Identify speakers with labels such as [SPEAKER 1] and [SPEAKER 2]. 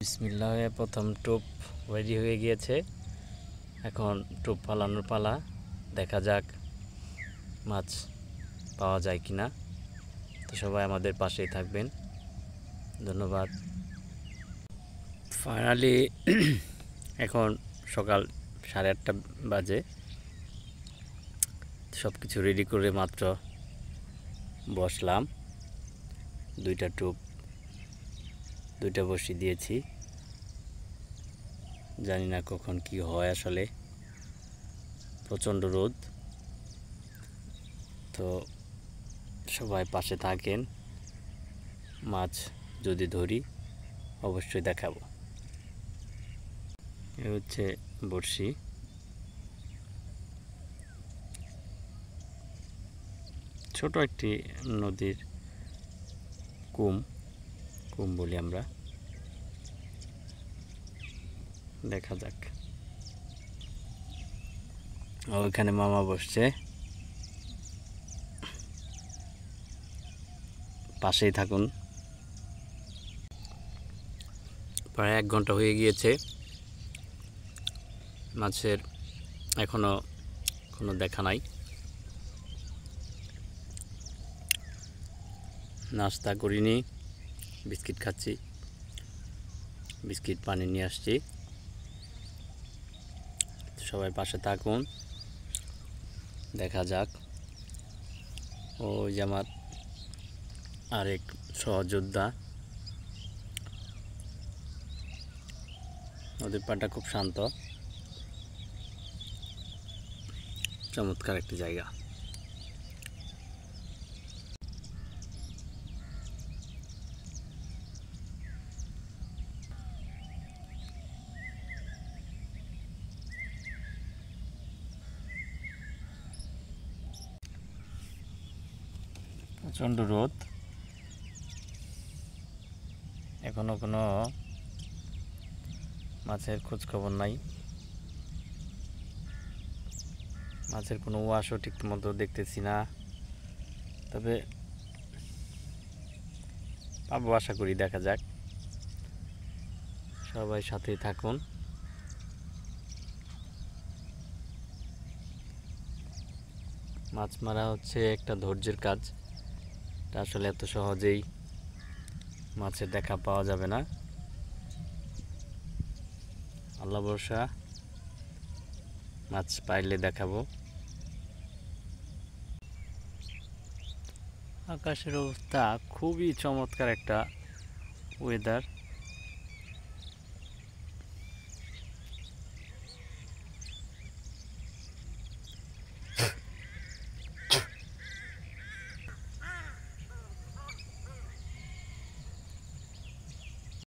[SPEAKER 1] বিসমিল্লাহ হয়ে প্রথম টোপ রেডি হয়ে গিয়েছে। এখন টোপ ফালানোর পালা। দেখা যাক মাছ পাওয়া যায় কিনা। তো সবাই আমাদের পাশেই থাকবেন, ধন্যবাদ। ফাইনালি এখন সকাল 8:30 বাজে। সব কিছু রেডি করে মাত্র বসলাম। দুইটা বসিয়ে দিয়েছি। জানি না কখন কি হয়, আসলে প্রচণ্ড রোদ। তো সবাই পাশে থাকেন, মাছ যদি ধরি অবশ্যই দেখাবো। এ হচ্ছে বড়শি। ছোট একটি নদীর কুম বলি আমরা। দেখা যাক। ওইখানে মামা বসছে, পাশেই থাকুন। প্রায় 1 ঘন্টা হয়ে গিয়েছে, মাছের এখনো কোনো দেখা নাই। নাস্তা করিনি, বিস্কিট খাচ্ছি। বিস্কিট পানি নিয়ে আসছি। সবাই পাশে থাকুন, দেখা যাক। ওই যে আমার আরেক সহযোদ্ধা। নদীর পাড়টা খুব শান্ত, চমৎকার একটি জায়গা। প্রচণ্ড রোদ, এখনো কোনো মাছের খোঁজ খবর নাই। মাছের কোনো ওয়াশও ঠিক মতো দেখতেছি না, তবে পাবো আশা করি। দেখা যাক, সবাই সাথেই থাকুন। মাছ মারা হচ্ছে একটা ধৈর্যের কাজ। এটা আসলে এত সহজেই মাছের দেখা পাওয়া যাবে না। আল্লাহ ভরসা, মাছ পাইলে দেখাবো। আকাশের অবস্থা খুবই চমৎকার একটা ওয়েদার।